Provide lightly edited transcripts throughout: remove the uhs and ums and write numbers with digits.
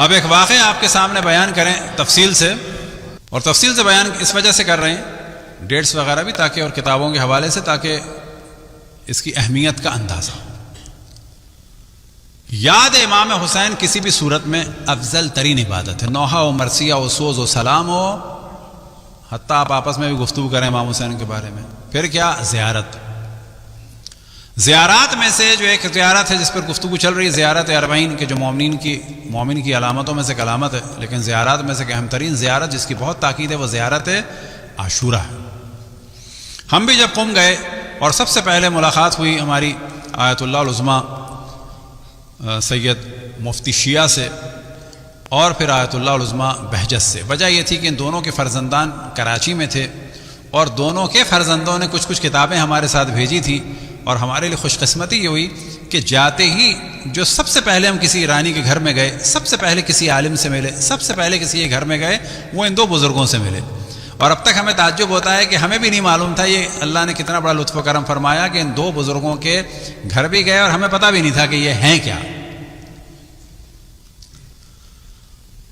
اب ایک واقعہ آپ کے سامنے بیان کریں تفصیل سے، اور تفصیل سے بیان اس وجہ سے کر رہے ہیں، ڈیٹس وغیرہ بھی تاکہ، اور کتابوں کے حوالے سے، تاکہ اس کی اہمیت کا اندازہ ہو۔ یاد امام حسین کسی بھی صورت میں افضل ترین عبادت ہے، نوحہ و مرثیہ و سوز و سلام ہو، حتیٰ آپ آپس میں بھی گفتگو کریں امام حسین کے بارے میں۔ پھر کیا؟ زیارت۔ زیارات میں سے جو ایک زیارت ہے جس پر گفتگو چل رہی ہے، زیارت اربعین، کے جو مومن کی علامتوں میں سے ایک علامت ہے، لیکن زیارات میں سے ایک اہم ترین زیارت جس کی بہت تاکید ہے وہ زیارت عاشورہ ہے۔ ہم بھی جب قم گئے اور سب سے پہلے ملاقات ہوئی ہماری آیت اللہ العظمیٰ سید مفتی شیعہ سے، اور پھر آیت اللہ العظمیٰ بہجت سے۔ وجہ یہ تھی کہ ان دونوں کے فرزندان کراچی میں تھے، اور دونوں کے فرزندوں نے کچھ کتابیں ہمارے ساتھ بھیجی تھیں، اور ہمارے لیے خوش قسمتی یہ ہوئی کہ جاتے ہی جو سب سے پہلے ہم کسی ایرانی کے گھر میں گئے، سب سے پہلے کسی عالم سے ملے، سب سے پہلے کسی کے گھر میں گئے، وہ ان دو بزرگوں سے ملے۔ اور اب تک ہمیں تعجب ہوتا ہے کہ ہمیں بھی نہیں معلوم تھا، یہ اللہ نے کتنا بڑا لطف و کرم فرمایا کہ ان دو بزرگوں کے گھر بھی گئے اور ہمیں پتہ بھی نہیں تھا کہ یہ ہیں کیا۔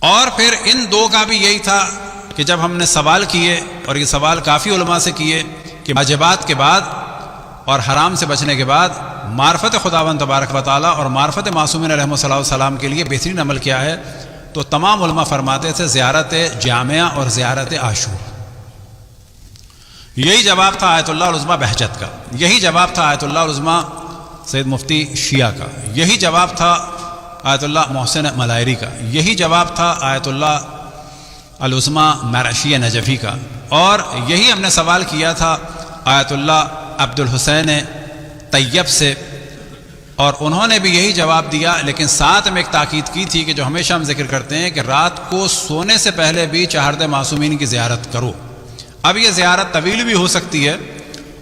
اور پھر ان دو کا بھی یہی تھا کہ جب ہم نے سوال کیے، اور یہ سوال کافی علماء سے کیے کہ واجبات کے بعد اور حرام سے بچنے کے بعد معرفت خداوند تبارک و تعالیٰ اور معرفت معصومین علیہم السلام کے لیے بہترین عمل کیا ہے، تو تمام علماء فرماتے تھے زیارت جامعہ اور زیارت عاشور۔ یہی جواب تھا آیت اللہ العظمیٰ بہجت کا، یہی جواب تھا آیت اللہ العظمیٰ سید مفتی شیعہ کا، یہی جواب تھا آیت اللہ محسن ملائری کا، یہی جواب تھا آیت اللہ العظمیٰ مرعشی نجفی کا، اور یہی ہم نے سوال کیا تھا آیت اللہ عبد الحسین طیب سے، اور انہوں نے بھی یہی جواب دیا، لیکن ساتھ میں ایک تاکید کی تھی کہ جو ہمیشہ ہم ذکر کرتے ہیں کہ رات کو سونے سے پہلے بھی چہارد معصومین کی زیارت کرو۔ اب یہ زیارت طویل بھی ہو سکتی ہے،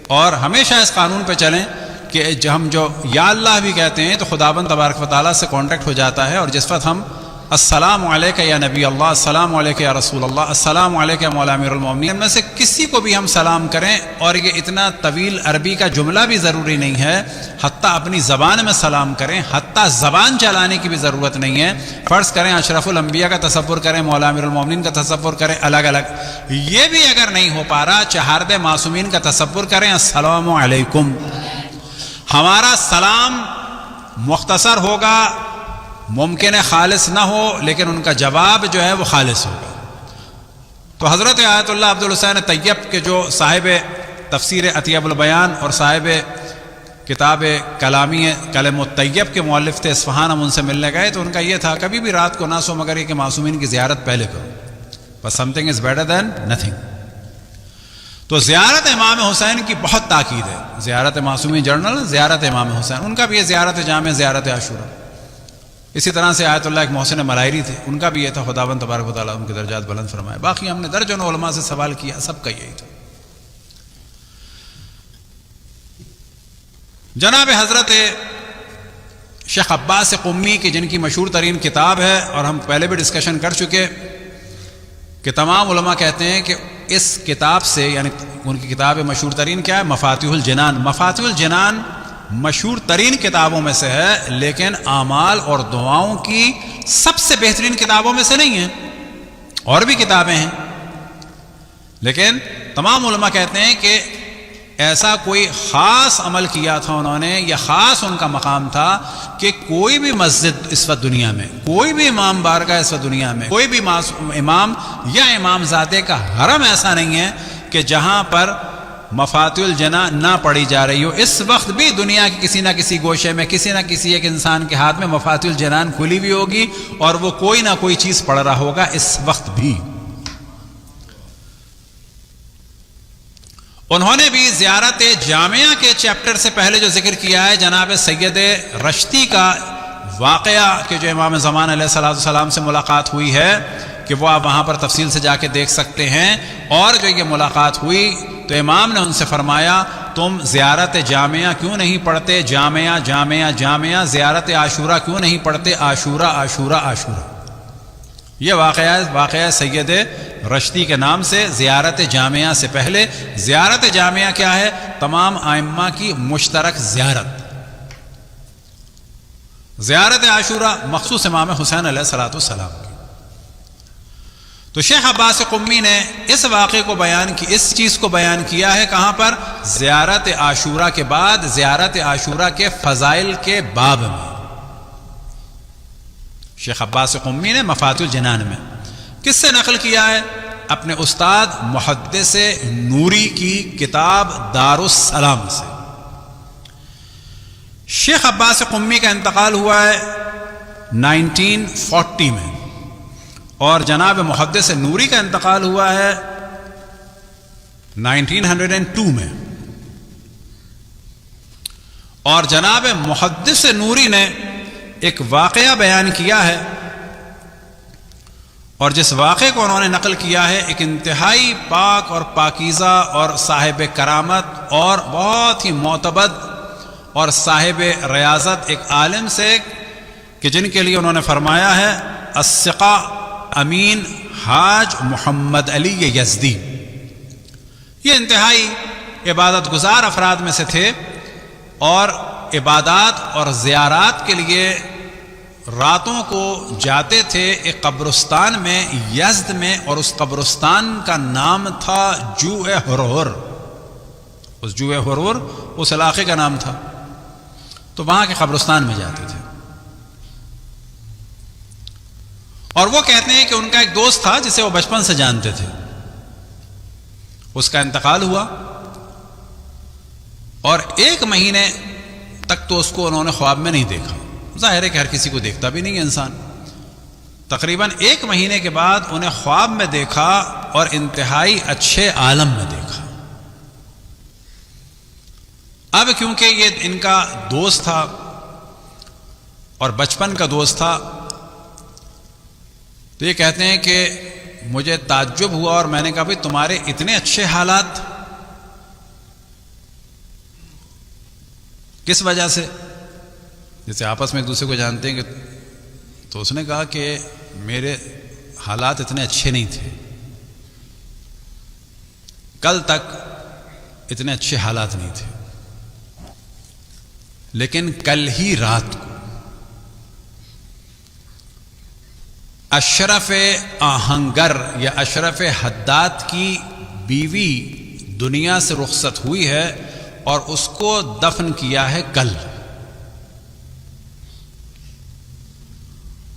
اور ہمیشہ اس قانون پہ چلیں کہ ہم جو یا اللہ بھی کہتے ہیں تو خداوند تبارک و تعالیٰ سے کانٹیکٹ ہو جاتا ہے، اور جس وقت ہم السلام علیکہ یا نبی اللہ، السلام علیکہ یا رسول اللہ، السلام علیکہ یا مولا امیر المومنین، ان میں سے کسی کو بھی ہم سلام کریں، اور یہ اتنا طویل عربی کا جملہ بھی ضروری نہیں ہے، حتیٰ اپنی زبان میں سلام کریں، حتیٰ زبان چلانے کی بھی ضرورت نہیں ہے۔ فرض کریں اشرف الانبیاء کا تصور کریں، مولا امیر المومنین کا تصور کریں الگ الگ، یہ بھی اگر نہیں ہو پا رہا چہارد معصومین کا تصور کریں، السلام علیکم۔ ہمارا سلام مختصر ہوگا، ممکن ہے خالص نہ ہو، لیکن ان کا جواب جو ہے وہ خالص ہوگا۔ تو حضرت آیت اللہ عبد الحسین طیب کے جو صاحب تفسیر عطیہ البیان اور صاحب کتاب کلامی کلم الطیب کے مؤلف تھے، اصفہان، ہم ان سے ملنے گئے تو ان کا یہ تھا کبھی بھی رات کو نہ سو مگر یہ کہ معصومین کی زیارت پہلے کرو، بس something is better than nothing. تو زیارت امام حسین کی بہت تاکید ہے، زیارت معصومین جرنل، زیارت امام حسین، ان کا بھی یہ زیارت جامع، زیارت عاشورہ۔ اسی طرح سے آیت اللہ ایک محسن ملائری تھے، ان کا بھی یہ تھا خداوند تبارک و تعالیٰ ان کے درجات بلند فرمائے۔ باقی ہم نے درجنوں علماء سے سوال کیا، سب کا یہی تھا۔ جناب حضرت شیخ عباس قمی کی جن کی مشہور ترین کتاب ہے، اور ہم پہلے بھی ڈسکشن کر چکے کہ تمام علماء کہتے ہیں کہ اس کتاب سے، یعنی ان کی کتاب مشہور ترین کیا ہے؟ مفاتیح الجنان۔ مفاتیح الجنان مشہور ترین کتابوں میں سے ہے، لیکن اعمال اور دعاؤں کی سب سے بہترین کتابوں میں سے نہیں ہے، اور بھی کتابیں ہیں، لیکن تمام علماء کہتے ہیں کہ ایسا کوئی خاص عمل کیا تھا انہوں نے، یا خاص ان کا مقام تھا کہ کوئی بھی مسجد اس وقت دنیا میں، کوئی بھی امام بارگاہ اس وقت دنیا میں، کوئی بھی امام یا امام زادے کا حرم ایسا نہیں ہے کہ جہاں پر مفاتیح الجنان نہ پڑھی جا رہی ہو۔ اس وقت بھی دنیا کے کسی نہ کسی گوشے میں کسی نہ کسی ایک انسان کے ہاتھ میں مفاتیح الجنان کھلی ہوئی ہوگی، اور وہ کوئی نہ کوئی چیز پڑھ رہا ہوگا اس وقت بھی۔ انہوں نے بھی زیارت جامعہ کے چیپٹر سے پہلے جو ذکر کیا ہے جناب سید رشتی کا واقعہ کہ جو امام زمان علیہ السلام سے ملاقات ہوئی ہے، کہ وہ آپ وہاں پر تفصیل سے جا کے دیکھ سکتے ہیں، اور جو یہ ملاقات ہوئی تو امام نے ان سے فرمایا تم زیارت جامعہ کیوں نہیں پڑھتے؟ جامعہ جامعہ جامعہ، زیارت عاشورہ کیوں نہیں پڑھتے؟ عاشورہ عاشورہ عاشورہ۔ یہ واقعہ سید رشتی کے نام سے زیارت جامعہ سے پہلے۔ زیارت جامعہ کیا ہے؟ تمام ائمہ کی مشترک زیارت، زیارت عاشورہ مخصوص امام حسین علیہ الصلوۃ والسلام کی. تو شیخ عباس قمی نے اس واقعے کو اس چیز کو بیان کیا ہے کہاں پر؟ زیارت عاشورہ کے بعد، زیارت عاشورہ کے فضائل کے باب میں. شیخ عباس قمی نے مفاتیح الجنان میں کس سے نقل کیا ہے؟ اپنے استاد محدث نوری کی کتاب دار السلام سے. شیخ عباس قمی کا انتقال ہوا ہے 1940 میں، اور جناب محدث نوری کا انتقال ہوا ہے 1902 میں. اور جناب محدث نوری نے ایک واقعہ بیان کیا ہے، اور جس واقعے کو انہوں نے نقل کیا ہے ایک انتہائی پاک اور پاکیزہ اور صاحب کرامت اور بہت ہی معتبر اور صاحب ریاضت ایک عالم سے، کہ جن کے لیے انہوں نے فرمایا ہے الثقہ امین حاج محمد علی یزدی. یہ انتہائی عبادت گزار افراد میں سے تھے، اور عبادات اور زیارات کے لیے راتوں کو جاتے تھے ایک قبرستان میں یزد میں، اور اس قبرستان کا نام تھا جوع ہرہر. اس جوع ہرہر اس علاقے کا نام تھا. تو وہاں کے قبرستان میں جاتے تھے. اور وہ کہتے ہیں کہ ان کا ایک دوست تھا جسے وہ بچپن سے جانتے تھے. اس کا انتقال ہوا، اور 1 مہینے تک تو اس کو انہوں نے خواب میں نہیں دیکھا. ظاہر ہے کہ ہر کسی کو دیکھتا بھی نہیں ہے انسان. تقریباً 1 مہینے کے بعد انہیں خواب میں دیکھا، اور انتہائی اچھے عالم میں دیکھا. اب کیونکہ یہ ان کا دوست تھا اور بچپن کا دوست تھا، تو یہ کہتے ہیں کہ مجھے تعجب ہوا، اور میں نے کہا بھئی تمہارے اتنے اچھے حالات کس وجہ سے؟ جیسے آپس میں ایک دوسرے کو جانتے ہیں کہ، تو اس نے کہا کہ میرے حالات اتنے اچھے نہیں تھے، کل تک اتنے اچھے حالات نہیں تھے، لیکن کل ہی رات کو اشرف آہنگر یا اشرف حداد کی بیوی دنیا سے رخصت ہوئی ہے، اور اس کو دفن کیا ہے کل.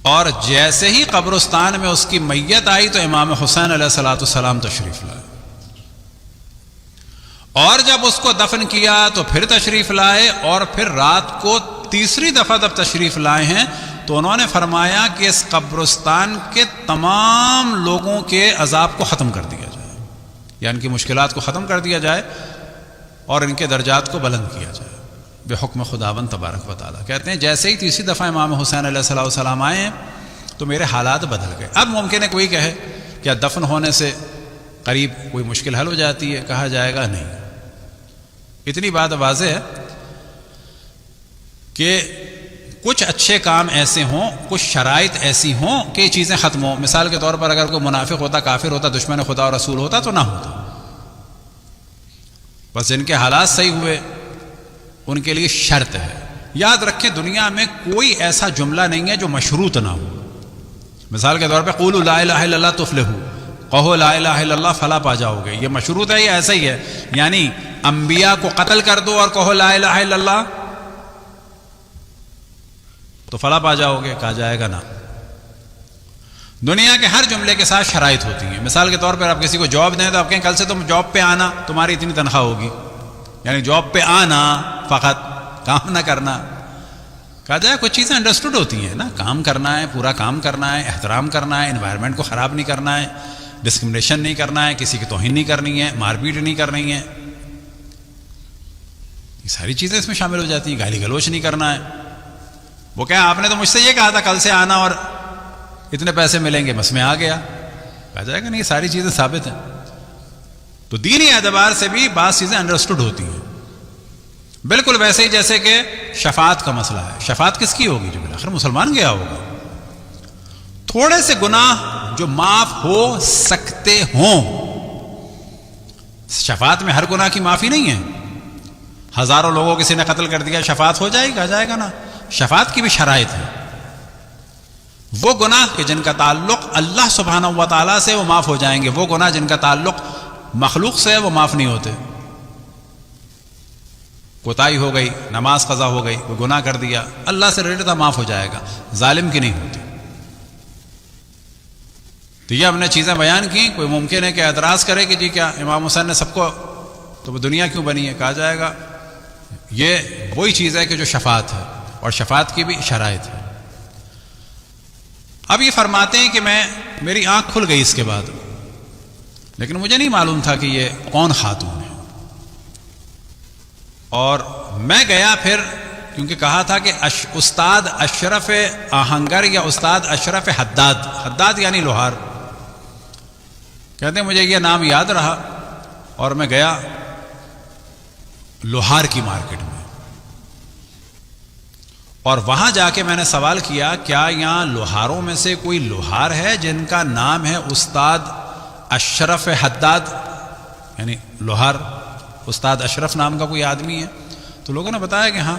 اور جیسے ہی قبرستان میں اس کی میت آئی تو امام حسین علیہ الصلوۃ والسلام تشریف لائے، اور جب اس کو دفن کیا تو پھر تشریف لائے، اور پھر رات کو تیسری دفعہ جب تشریف لائے ہیں تو انہوں نے فرمایا کہ اس قبرستان کے تمام لوگوں کے عذاب کو ختم کر دیا جائے، یا ان کی مشکلات کو ختم کر دیا جائے، اور ان کے درجات کو بلند کیا جائے بے حکم خداوند تبارک و تعالیٰ. کہتے ہیں جیسے ہی تیسری دفعہ امام حسین علیہ السلام آئے ہیں تو میرے حالات بدل گئے. اب ممکن ہے کوئی کہے کیا دفن ہونے سے قریب کوئی مشکل حل ہو جاتی ہے؟ کہا جائے گا نہیں. اتنی بات واضح ہے کہ کچھ اچھے کام ایسے ہوں، کچھ شرائط ایسی ہوں کہ یہ چیزیں ختم ہوں. مثال کے طور پر اگر کوئی منافق ہوتا، کافر ہوتا، دشمن خدا اور رسول ہوتا تو نہ ہوتا. بس جن کے حالات صحیح ہوئے ان کے لیے شرط ہے. یاد رکھیں دنیا میں کوئی ایسا جملہ نہیں ہے جو مشروط نہ ہو. مثال کے طور پہ قولوا لا الہ الا اللہ تفلحوا، کہو لا الہ الا اللہ فلاح پا جاؤ گے. یہ مشروط ہے یا ایسا ہی ہے؟ یعنی انبیاء کو قتل کر دو اور کہو لا الہ الا اللہ تو فلاح پا جاؤ گے؟ کہا جائے گا نا. دنیا کے ہر جملے کے ساتھ شرائط ہوتی ہیں. مثال کے طور پر آپ کسی کو جاب دیں تو آپ کہیں کل سے تم جاب پہ آنا، تمہاری اتنی تنخواہ ہوگی. یعنی جاب پہ آنا فقط، کام نہ کرنا. کہا جائے کچھ چیزیں انڈرسٹوڈ ہوتی ہیں نا، کام کرنا ہے، پورا کام کرنا ہے، احترام کرنا ہے، انوائرمنٹ کو خراب نہیں کرنا ہے، ڈسکرمنیشن نہیں کرنا ہے، کسی کی توہین نہیں کرنی ہے، مار پیٹ نہیں کرنی ہے. یہ ساری چیزیں اس میں شامل ہو جاتی ہیں. گالی گلوچ نہیں کرنا ہے. وہ کہا آپ نے تو مجھ سے یہ کہا تھا کل سے آنا اور اتنے پیسے ملیں گے، بس میں آ گیا. کہا جائے گا نہیں، یہ ساری چیزیں ثابت ہیں. تو دینی اعتبار سے بھی بعض چیزیں انڈرسٹوڈ ہوتی ہیں. بالکل ویسے ہی جیسے کہ شفاعت کا مسئلہ ہے. شفاعت کس کی ہوگی؟ جو بالآخر مسلمان گیا ہوگا. تھوڑے سے گناہ جو معاف ہو سکتے ہوں، شفاعت میں ہر گناہ کی معافی نہیں ہے. ہزاروں لوگوں کسی نے قتل کر دیا، شفاعت ہو جائے گی؟ کہا جائے گا نا. شفاعت کی بھی شرائط ہیں. وہ گناہ کہ جن کا تعلق اللہ سبحانہ و تعالیٰ سے وہ معاف ہو جائیں گے، وہ گناہ جن کا تعلق مخلوق سے وہ معاف نہیں ہوتے. کوتاہی ہو گئی، نماز قضا ہو گئی، وہ گناہ کر دیا، اللہ سے ریلیٹڈ تھا، معاف ہو جائے گا، ظالم کی نہیں ہوتی. تو یہ ہم نے چیزیں بیان کی. کوئی ممکن ہے کہ اعتراض کرے کہ جی کیا امام حسین نے سب کو، تو وہ دنیا کیوں بنی ہے؟ کہا جائے گا یہ وہی چیز ہے کہ جو شفاعت ہے، اور شفاعت کی بھی شرائط ہے. اب یہ فرماتے ہیں کہ میری آنکھ کھل گئی اس کے بعد، لیکن مجھے نہیں معلوم تھا کہ یہ کون خاتون ہے. اور میں گیا پھر، کیونکہ کہا تھا کہ استاد اشرف آہنگر یا استاد اشرف حداد، حداد یعنی لوہار. کہتے ہیں مجھے یہ نام یاد رہا، اور میں گیا لوہار کی مارکیٹ میں، اور وہاں جا کے میں نے سوال کیا کیا یہاں لوہاروں میں سے کوئی لوہار ہے جن کا نام ہے استاد اشرف حداد، یعنی لوہار استاد اشرف نام کا کوئی آدمی ہے؟ تو لوگوں نے بتایا کہ ہاں.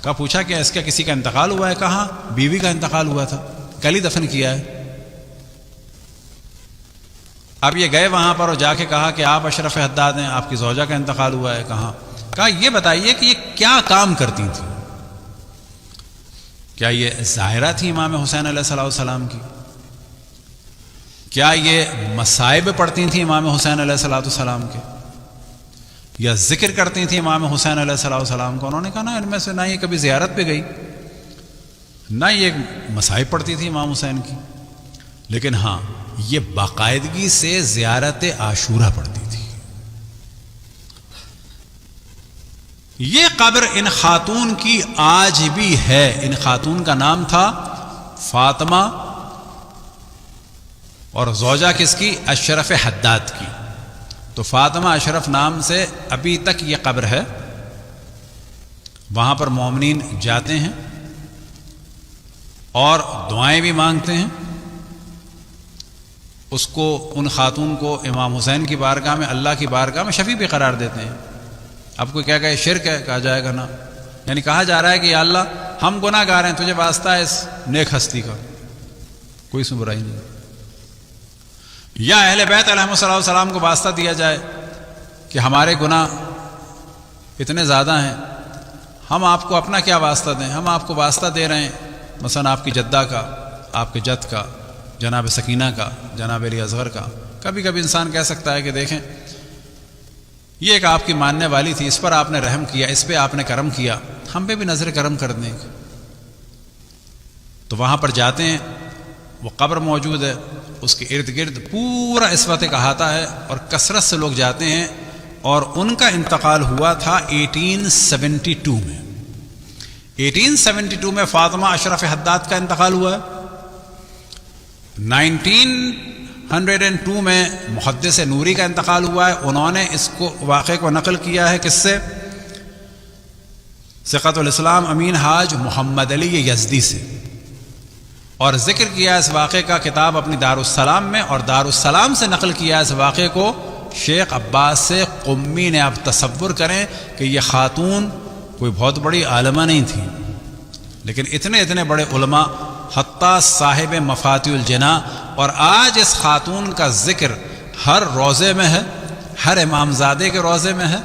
کہا پوچھا کہ اس کا کسی کا انتقال ہوا ہے؟ کہا بیوی کا انتقال ہوا تھا، کل ہی دفن کیا ہے. اب یہ گئے وہاں پر اور جا کے کہا کہ آپ اشرف حداد ہیں، آپ کی زوجہ کا انتقال ہوا ہے. کہا یہ بتائیے کہ یہ کیا کام کرتی تھیں؟ کیا یہ ظاہرہ تھی امام حسین علیہ السلام کی؟ کیا یہ مصائب پڑھتی تھیں امام حسین علیہ السلام کے؟ یا ذکر کرتی تھیں امام حسین علیہ السلام کو؟ انہوں نے کہا نا ان میں سے نہ یہ کبھی زیارت پہ گئی، نہ یہ مصائب پڑھتی تھی امام حسین کی، لیکن ہاں یہ باقاعدگی سے زیارت عاشورہ پڑھتی تھی. یہ قبر ان خاتون کی آج بھی ہے. ان خاتون کا نام تھا فاطمہ، اور زوجہ کس کی؟ اشرف حداد کی. تو فاطمہ اشرف نام سے ابھی تک یہ قبر ہے. وہاں پر مومنین جاتے ہیں اور دعائیں بھی مانگتے ہیں. اس کو، ان خاتون کو امام حسین کی بارگاہ میں، اللہ کی بارگاہ میں شفیع بھی قرار دیتے ہیں. اب کوئی کیا کہے شرک ہے؟ کہا جائے گا نا. یعنی کہا جا رہا ہے کہ یا اللہ ہم گناہ گار ہیں، تجھے واسطہ ہے اس نیک ہستی کا، کوئی اس میں برائی نہیں. یا اہل بیت علیہ السلام کو واسطہ دیا جائے کہ ہمارے گناہ اتنے زیادہ ہیں، ہم آپ کو اپنا کیا واسطہ دیں، ہم آپ کو واسطہ دے رہے ہیں مثلا آپ کی جدہ کا، آپ کے جد کا، جناب سکینہ کا، جناب علی اصغر کا. کبھی کبھی انسان کہہ سکتا ہے کہ دیکھیں یہ ایک آپ کی ماننے والی تھی، اس پر آپ نے رحم کیا، اس پہ آپ نے کرم کیا، ہم پہ بھی نظر کرم کر دیں. تو وہاں پر جاتے ہیں، وہ قبر موجود ہے، اس کے ارد گرد پورا اسوت احاطہ ہے، اور کثرت سے لوگ جاتے ہیں. اور ان کا انتقال ہوا تھا 1872 میں. 1872 میں فاطمہ اشرف حداد کا انتقال ہوا ہے. 1902 میں محدث نوری کا انتقال ہوا ہے. انہوں نے اس کو واقعے کو نقل کیا ہے کس سے؟ ثقۃ الاسلام امین حاج محمد علی یزدی سے، اور ذکر کیا اس واقعے کا کتاب اپنی دارالسلام میں، اور دارالسلام سے نقل کیا اس واقعے کو شیخ عباس سے قمی نے. آپ تصور کریں کہ یہ خاتون کوئی بہت بڑی عالمہ نہیں تھی، لیکن اتنے بڑے علماء، حتیٰ صاحب مفاتیح الجناح. اور آج اس خاتون کا ذکر ہر روضے میں ہے، ہر امامزادے کے روضے میں ہے،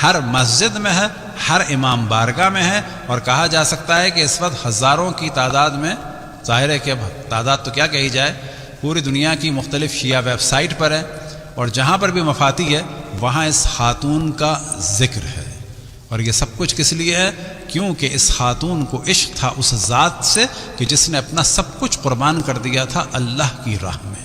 ہر مسجد میں ہے، ہر امام بارگاہ میں ہے. اور کہا جا سکتا ہے کہ اس وقت ہزاروں کی تعداد میں، ظاہر ہے کہ تعداد تو کیا کہی جائے، پوری دنیا کی مختلف شیعہ ویب سائٹ پر ہے، اور جہاں پر بھی مفاتی ہے وہاں اس خاتون کا ذکر ہے. اور یہ سب کچھ کس لیے ہے؟ کیونکہ اس خاتون کو عشق تھا اس ذات سے کہ جس نے اپنا سب کچھ قربان کر دیا تھا اللہ کی راہ میں.